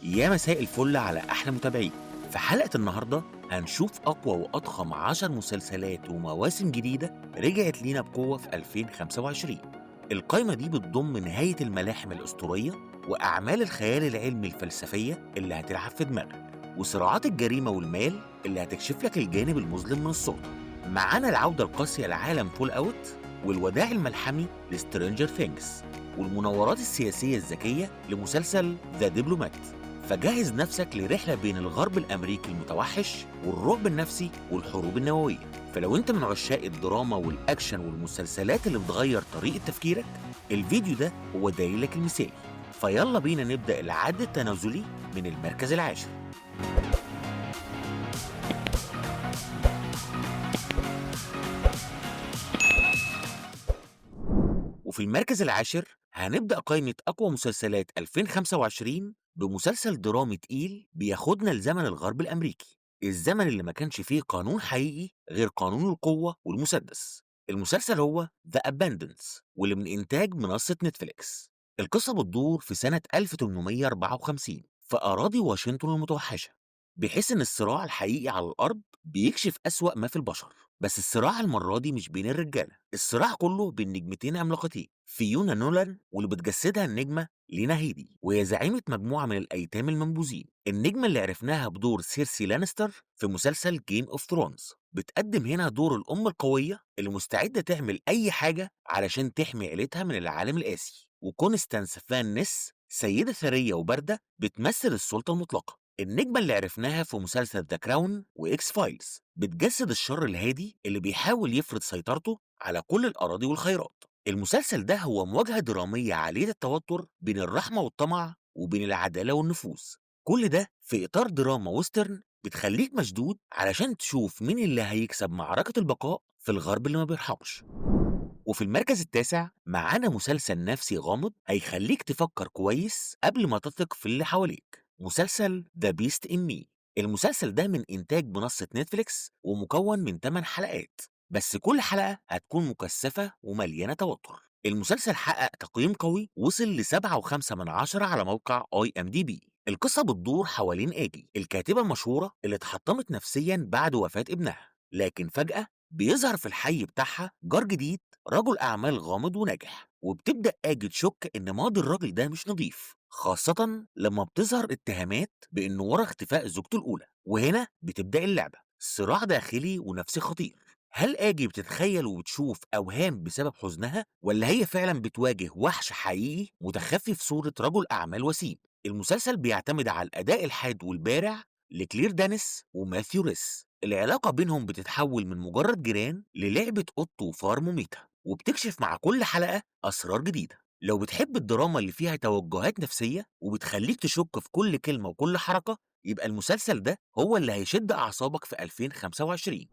يا مساء الفل على أحلى متابعين. في حلقة النهاردة هنشوف أقوى وأضخم 10 مسلسلات ومواسم جديدة رجعت لينا بقوة في 2025. القائمة دي بتضم نهاية الملاحم الأسطورية وأعمال الخيال العلمي الفلسفية اللي هتلعب في دماغك، وصراعات الجريمة والمال اللي هتكشف لك الجانب المظلم من السلطة. معانا العودة القاسية لعالم فول أوت، والوداع الملحمي لسترينجر ثينجز، والمناورات السياسية الذكية لمسلسل ذا دبلومات. فجهز نفسك لرحلة بين الغرب الأمريكي المتوحش والرعب النفسي والحروب النووية. فلو أنت من عشاق الدراما والأكشن والمسلسلات اللي بتغير طريقة تفكيرك، الفيديو ده هو دليلك المثالي. فيلا بينا نبدأ العد التنازلي من المركز العاشر. وفي المركز العاشر هنبدأ قائمة أقوى مسلسلات 2025 بمسلسل درامي تقيل بياخدنا لزمن الغرب الأمريكي، الزمن اللي ما كانش فيه قانون حقيقي غير قانون القوة والمسدس. المسلسل هو The Abundance، واللي من إنتاج منصة نتفليكس. القصة بتدور في سنة 1854 في أراضي واشنطن المتوحشة، بيحس إن الصراع الحقيقي على الأرض بيكشف أسوأ ما في البشر. بس الصراع المرة دي مش بين الرجالة، الصراع كله بين نجمتين عملاقتين، فيونا نولان واللي بتجسدها النجمة لينا هيدي، وهي زعيمة مجموعة من الأيتام المنبوذين. النجمة اللي عرفناها بدور سيرسي لانستر في مسلسل جيم اوف ثرونز بتقدم هنا دور الأم القوية اللي مستعدة تعمل أي حاجة علشان تحمي عيلتها من العالم القاسي. وكونستانس فان نس سيدة ثرية وباردة بتمثل السلطة المطلقة. النجمة اللي عرفناها في مسلسل ذا كراون وإكس فايلز بتجسد الشر الهادي اللي بيحاول يفرض سيطرته على كل الأراضي والخيرات. المسلسل ده هو مواجهة درامية عالية التوتر بين الرحمة والطمع وبين العدالة والنفوذ، كل ده في إطار دراما ويسترن بتخليك مشدود علشان تشوف مين اللي هيكسب معركة البقاء في الغرب اللي ما بيرحمش. وفي المركز التاسع معانا مسلسل نفسي غامض هيخليك تفكر كويس قبل ما تثق في اللي حواليك، مسلسل ذا بيست إن مي. المسلسل ده من إنتاج منصة نتفليكس ومكون من 8 حلقات، بس كل حلقة هتكون مكثفة ومليانة توتر. المسلسل حقق تقييم قوي وصل ل7.5 على موقع IMDb. القصة بتدور حوالين آجي، الكاتبة المشهورة اللي اتحطمت نفسيا بعد وفاة ابنها، لكن فجأة بيظهر في الحي بتاعها جار جديد، رجل أعمال غامض وناجح، وبتبدأ آجي تشك إن ماضي الراجل ده مش نظيف، خاصة لما بتظهر اتهامات بإنه ورا اختفاء زوجته الأولى. وهنا بتبدأ اللعبة، صراع داخلي ونفسي خطير. هل آجي بتتخيل وبتشوف أوهام بسبب حزنها، ولا هي فعلا بتواجه وحش حقيقي متخفي في صورة رجل أعمال وسيم؟ المسلسل بيعتمد على الأداء الحاد والبارع لكلير دانيس وماثيو ريس. العلاقة بينهم بتتحول من مجرد جيران للعبة قط وفار مميتة، وبتكشف مع كل حلقة أسرار جديدة. لو بتحب الدراما اللي فيها توجهات نفسية وبتخليك تشك في كل كلمة وكل حركة، يبقى المسلسل ده هو اللي هيشد أعصابك في 2025.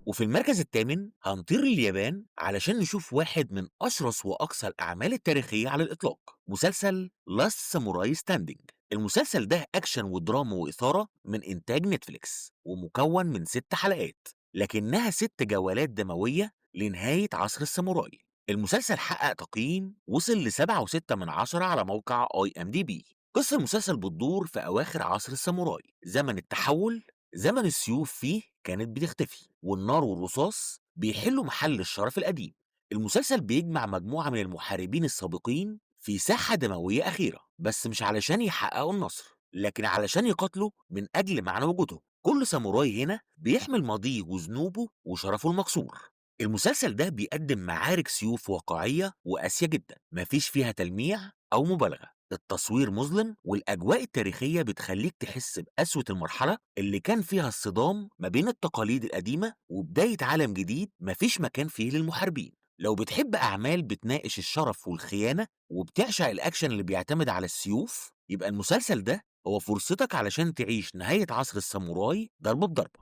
وفي المركز الثامن هنطير لليابان علشان نشوف واحد من أشرس وأقصى الأعمال التاريخية على الإطلاق، مسلسل لاست ساموراي ستاندينج. المسلسل ده أكشن ودراما وإثارة من إنتاج نتفليكس، ومكون من 6 حلقات لكنها 6 جولات دموية لنهاية عصر الساموراي. المسلسل حقق تقييم وصل ل7.6 على موقع IMDb. قصة المسلسل بتدور في أواخر عصر الساموراي، زمن التحول، زمن السيوف فيه كانت بتختفي والنار والرصاص بيحلوا محل الشرف القديم. المسلسل بيجمع مجموعة من المحاربين السابقين في ساحة دموية أخيرة، بس مش علشان يحققوا النصر، لكن علشان يقاتلوا من أجل معنى وجودهم. كل ساموراي هنا بيحمل ماضيه وذنوبه وشرفه المكسور. المسلسل ده بيقدم معارك سيوف واقعية وقاسية جدا، مفيش فيها تلميع أو مبالغة. التصوير مظلم والأجواء التاريخية بتخليك تحس بقسوة المرحلة اللي كان فيها الصدام ما بين التقاليد القديمة وبداية عالم جديد مفيش مكان فيه للمحاربين. لو بتحب أعمال بتناقش الشرف والخيانة وبتعشق الأكشن اللي بيعتمد على السيوف، يبقى المسلسل ده هو فرصتك علشان تعيش نهاية عصر الساموراي ضربة بضربة.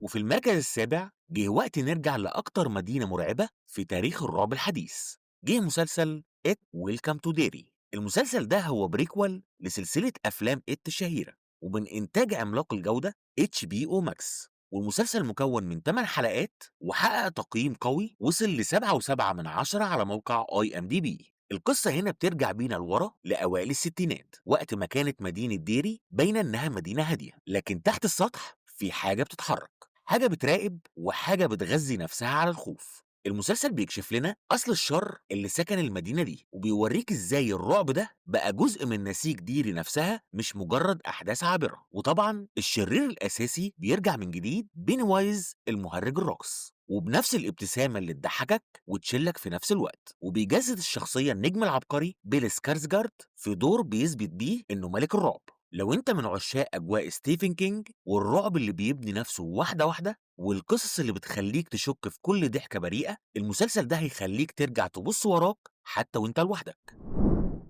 وفي المركز السابع جه وقت نرجع لأكتر مدينة مرعبة في تاريخ الرعب الحديث، جه مسلسل إت ويلكم تو ديري. المسلسل ده هو بريكوال لسلسلة أفلام إت الشهيرة، ومن إنتاج عملاق الجودة HBO ماكس. والمسلسل مكون من 8 حلقات وحقق تقييم قوي وصل ل7.7 على موقع IMDb. القصة هنا بترجع بينا لورا لأوائل الستينات، وقت ما كانت مدينة ديري باينة إنها مدينة هادية، لكن تحت السطح في حاجة بتتحرك، حاجة بتراقب وحاجة بتغذي نفسها على الخوف. المسلسل بيكشف لنا أصل الشر اللي سكن المدينة دي، وبيوريك إزاي الرعب ده بقى جزء من نسيج ديري نفسها، مش مجرد أحداث عابرة. وطبعا الشرير الأساسي بيرجع من جديد، بيني وايز المهرج الراقص، وبنفس الابتسامة اللي تضحكك وتشلك في نفس الوقت. وبيجسد الشخصية النجم العبقري بيل سكارسجارد في دور بيثبت بيه إنه ملك الرعب. لو انت من عشاق اجواء ستيفن كينج والرعب اللي بيبني نفسه واحده واحده والقصص اللي بتخليك تشك في كل ضحكه بريئه، المسلسل ده هيخليك ترجع تبص وراك حتى وانت لوحدك.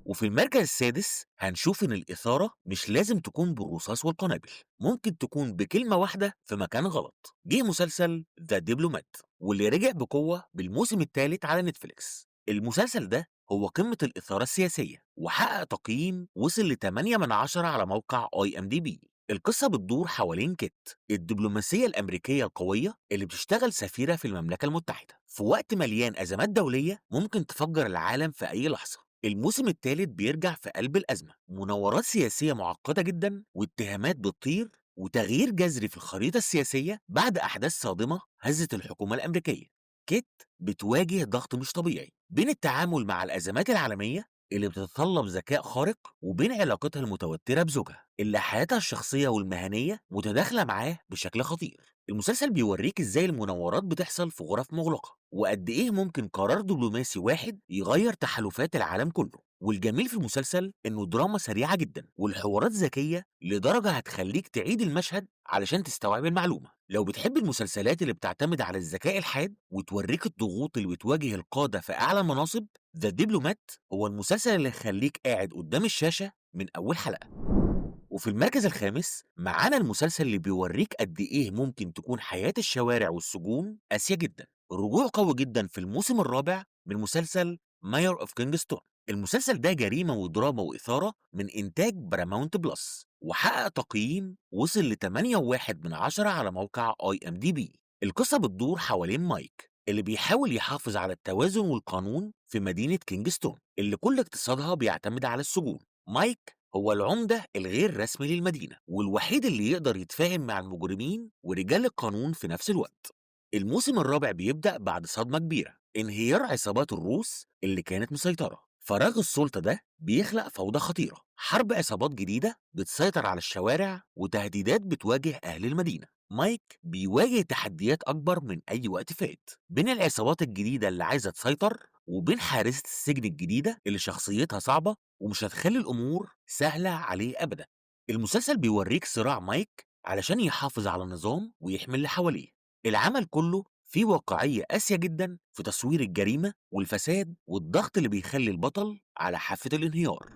وفي المركز السادس هنشوف إن الإثارة مش لازم تكون بالرصاص والقنابل، ممكن تكون بكلمة واحدة في مكان غلط. جه مسلسل ذا دبلومات، واللي رجع بقوة بالموسم الثالث على نتفليكس. المسلسل ده هو قمة الإثارة السياسية، وحقق تقييم وصل ل 8 من 10 على موقع IMDb. القصة بتدور حوالين كيت، الدبلوماسية الأمريكية القوية اللي بتشتغل سفيرة في المملكة المتحدة في وقت مليان أزمات دولية ممكن تفجر العالم في أي لحظة. الموسم الثالث بيرجع في قلب الأزمة، مناورات سياسية معقدة جدا واتهامات بتطير وتغيير جذري في الخريطة السياسية بعد أحداث صادمة هزت الحكومة الأمريكية. كيت بتواجه ضغط مش طبيعي بين التعامل مع الأزمات العالمية اللي بتتطلب ذكاء خارق، وبين علاقتها المتوترة بزوجها اللي حياتها الشخصية والمهنية متداخلة معاه بشكل خطير. المسلسل بيوريك ازاي المناورات بتحصل في غرف مغلقة، وقد ايه ممكن قرار دبلوماسي واحد يغير تحالفات العالم كله. والجميل في المسلسل انه دراما سريعة جدا والحوارات ذكية لدرجة هتخليك تعيد المشهد علشان تستوعب المعلومة. لو بتحب المسلسلات اللي بتعتمد على الذكاء الحاد وتوريك الضغوط اللي بتواجه القادة في أعلى المناصب، ذا دبلومات هو المسلسل اللي يخليك قاعد قدام الشاشة من أول حلقة. وفي المركز الخامس معانا المسلسل اللي بيوريك قد ايه ممكن تكون حياة الشوارع والسجون قاسية جدا. رجوع قوي جدا في الموسم الرابع من مسلسل مايور اوف كينجستون. المسلسل ده جريمة ودراما وإثارة من إنتاج باراماونت بلس، وحقق تقييم وصل ل 8.1 من 10 على موقع IMDb. القصة بتدور حوالين مايك اللي بيحاول يحافظ على التوازن والقانون في مدينة كينجستون اللي كل اقتصادها بيعتمد على السجون. مايك هو العمدة الغير رسمي للمدينة، والوحيد اللي يقدر يتفاهم مع المجرمين ورجال القانون في نفس الوقت. الموسم الرابع بيبدأ بعد صدمة كبيرة، انهيار عصابات الروس اللي كانت مسيطرة. فراغ السلطة ده بيخلق فوضى خطيرة، حرب عصابات جديدة بتسيطر على الشوارع وتهديدات بتواجه أهل المدينة. مايك بيواجه تحديات أكبر من أي وقت فات بين العصابات الجديدة اللي عايزة تسيطر وبين حارسة السجن الجديدة اللي شخصيتها صعبة ومش هتخلي الأمور سهلة عليه أبدا. المسلسل بيوريك صراع مايك علشان يحافظ على النظام ويحمي اللي حواليه. العمل كله فيه واقعية قاسية جدا في تصوير الجريمة والفساد والضغط اللي بيخلي البطل على حافة الانهيار.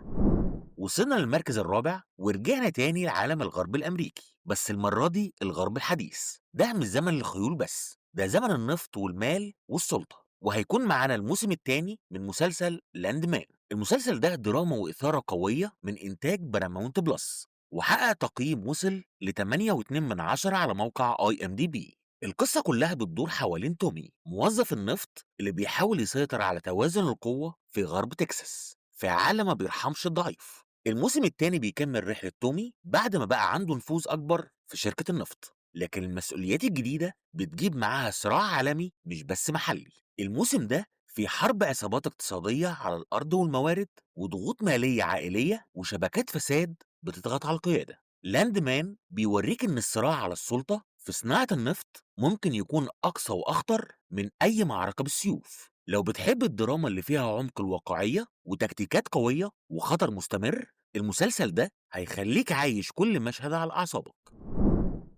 وصلنا للمركز الرابع ورجعنا تاني لعالم الغرب الأمريكي، بس المرة دي الغرب الحديث. ده مش زمن الخيول بس، ده زمن النفط والمال والسلطة. وهيكون معانا الموسم الثاني من مسلسل لاند مان. المسلسل ده دراما وإثارة قوية من إنتاج باراماونت بلس، وحقق تقييم وصل ل 8.2 من 10 على موقع IMDb. القصة كلها بتدور حوالين تومي، موظف النفط اللي بيحاول يسيطر على توازن القوة في غرب تكساس في عالم ما بيرحمش الضعيف. الموسم الثاني بيكمل رحلة تومي بعد ما بقى عنده نفوذ أكبر في شركة النفط، لكن المسؤوليات الجديدة بتجيب معاها صراع عالمي مش بس محلي. الموسم ده في حرب عصابات اقتصادية على الأرض والموارد وضغوط مالية عائلية وشبكات فساد بتضغط على القيادة. لاند مان بيوريك إن الصراع على السلطة في صناعة النفط ممكن يكون أقصى وأخطر من أي معركة بالسيوف. لو بتحب الدراما اللي فيها عمق الواقعية وتكتيكات قوية وخطر مستمر، المسلسل ده هيخليك عايش كل مشهد على أعصابك.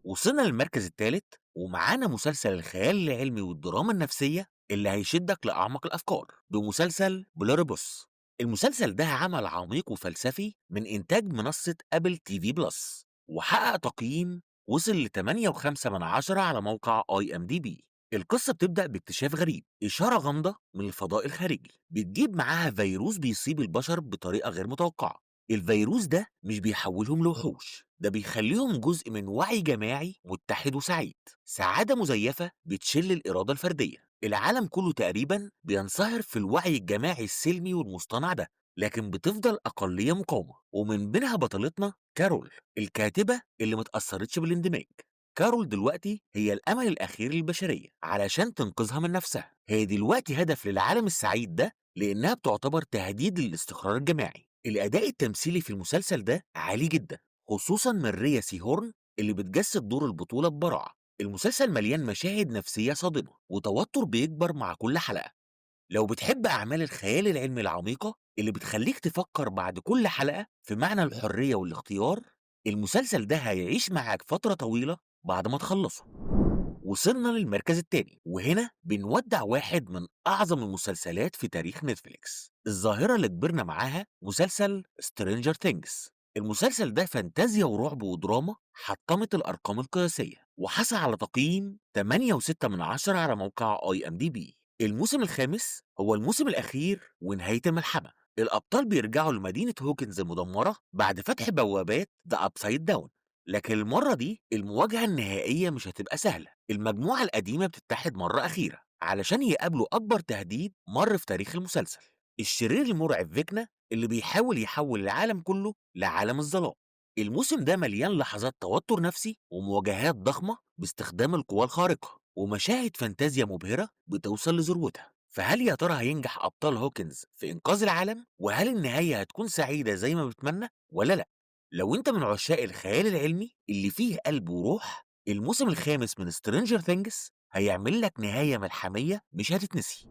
وصلنا للمركز الثالث ومعانا مسلسل الخيال العلمي والدراما النفسية اللي هيشدك لأعمق الأفكار بمسلسل بلوريبوس. المسلسل ده عمل عميق وفلسفي من إنتاج منصة أبل تي في بلس، وحقق تقييم وصل ل 8.5 من 10 على موقع IMDb. القصة بتبدأ باكتشاف غريب، إشارة غامضة من الفضاء الخارجي بتجيب معاها فيروس بيصيب البشر بطريقة غير متوقعة. الفيروس ده مش بيحولهم لوحوش، ده بيخليهم جزء من وعي جماعي متحد وسعيد. سعادة مزيفة بتشل الإرادة الفردية. العالم كله تقريبا بينصهر في الوعي الجماعي السلمي والمصطنع ده، لكن بتفضل أقلية مقاومة، ومن بينها بطلتنا كارول، الكاتبة اللي متأثرتش بالاندماج. كارول دلوقتي هي الأمل الأخير للبشرية علشان تنقذها من نفسها. هي دلوقتي هدف للعالم السعيد ده لأنها بتعتبر تهديد للاستقرار الجماعي. الأداء التمثيلي في المسلسل ده عالي جدا، خصوصا من ريا سيهورن اللي بتجسد دور البطولة ببراعة. المسلسل مليان مشاهد نفسية صادمة وتوتر بيكبر مع كل حلقة. لو بتحب أعمال الخيال العلمي العميقة اللي بتخليك تفكر بعد كل حلقة في معنى الحرية والاختيار، المسلسل ده هيعيش معاك فترة طويلة بعد ما تخلصه. وصلنا للمركز التاني، وهنا بنودع واحد من أعظم المسلسلات في تاريخ نتفليكس، الظاهرة اللي كبرنا معاها، مسلسل سترينجر ثينجز. المسلسل ده فانتازيا ورعب ودراما حطمت الأرقام القياسية، وحصل على تقييم 8.6 من 10 على موقع IMDb. الموسم الخامس هو الموسم الأخير ونهاية الملحمة. الأبطال بيرجعوا لمدينة هوكنز المدمرة بعد فتح بوابات ذا أبسايد داون، لكن المرة دي المواجهة النهائية مش هتبقى سهلة. المجموعة القديمة بتتحد مرة أخيرة علشان يقابلوا أكبر تهديد مر في تاريخ المسلسل، الشرير المرعب فيكنا اللي بيحاول يحول العالم كله لعالم الظلام. الموسم ده مليان لحظات توتر نفسي ومواجهات ضخمة باستخدام القوى الخارقة ومشاهد فانتازيا مبهرة بتوصل لذروتها. فهل يا ترى هينجح أبطال هوكنز في إنقاذ العالم؟ وهل النهاية هتكون سعيدة زي ما بتمنى ولا لأ؟ لو انت من عشاق الخيال العلمي اللي فيه قلب وروح، الموسم الخامس من سترينجر ثينجز هيعمل لك نهاية ملحمية مش هتتنسي.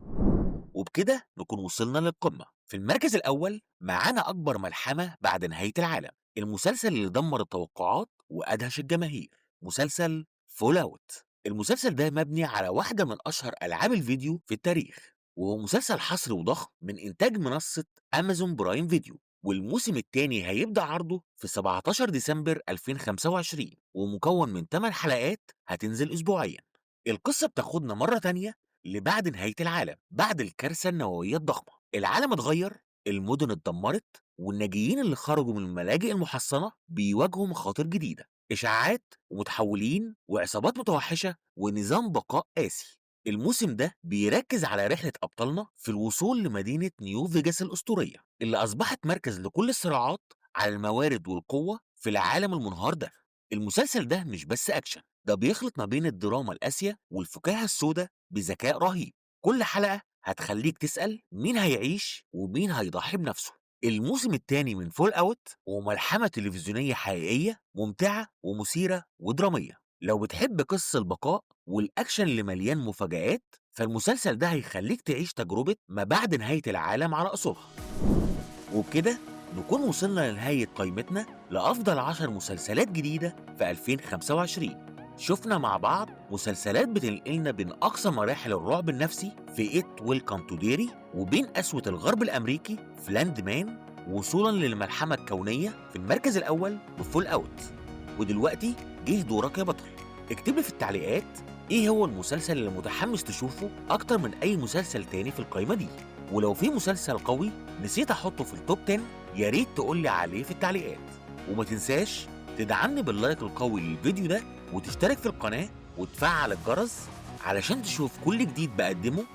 وبكده نكون وصلنا للقمة. في المركز الأول معانا أكبر ملحمة بعد نهاية العالم، المسلسل اللي دمر التوقعات وأدهش الجماهير، مسلسل فول أوت. المسلسل ده مبني على واحدة من أشهر ألعاب الفيديو في التاريخ، وهو مسلسل حصري وضخم من إنتاج منصة أمازون برايم فيديو، والموسم الثاني هيبدأ عرضه في 17 ديسمبر 2025، ومكون من 8 حلقات هتنزل أسبوعيا. القصة بتاخدنا مرة تانية لبعد نهاية العالم، بعد الكارثة النووية الضخمة. العالم اتغير، المدن اتدمرت، والناجيين اللي خرجوا من الملاجئ المحصنة بيواجهوا مخاطر جديدة، إشاعات ومتحولين وعصابات متوحشة ونظام بقاء قاسي. الموسم ده بيركز على رحلة أبطالنا في الوصول لمدينة نيو فيجاس الأسطورية اللي أصبحت مركز لكل الصراعات على الموارد والقوة في العالم المنهار ده. المسلسل ده مش بس أكشن، ده بيخلط ما بين الدراما القاسية والفكاهة السوداء بذكاء رهيب. كل حلقة هتخليك تسأل مين هيعيش ومين هيضحي بنفسه. الموسم الثاني من فول أوت هو ملحمة تلفزيونية حقيقية ممتعة ومثيرة ودرامية. لو بتحب قصة البقاء والأكشن اللي مليان مفاجآت، فالمسلسل ده هيخليك تعيش تجربة ما بعد نهاية العالم على أصولها. وبكده نكون وصلنا لنهاية قائمتنا لأفضل 10 مسلسلات جديدة في 2025. شفنا مع بعض مسلسلات بتنقلنا بين أقصى مراحل الرعب النفسي في إت ويلكم تو ديري، وبين قسوة الغرب الأمريكي في لاند مان، وصولا للملحمة الكونية في المركز الأول بفول أوت. ودلوقتي جه دورك يا بطل، اكتب لي في التعليقات إيه هو المسلسل اللي متحمس تشوفه أكتر من أي مسلسل تاني في القائمة دي. ولو في مسلسل قوي نسيت احطه في التوب 10، يا ريت تقولي عليه في التعليقات. وما تنساش تدعمني باللايك القوي للفيديو ده، وتشترك في القناة وتفعل الجرس علشان تشوف كل جديد بقدمه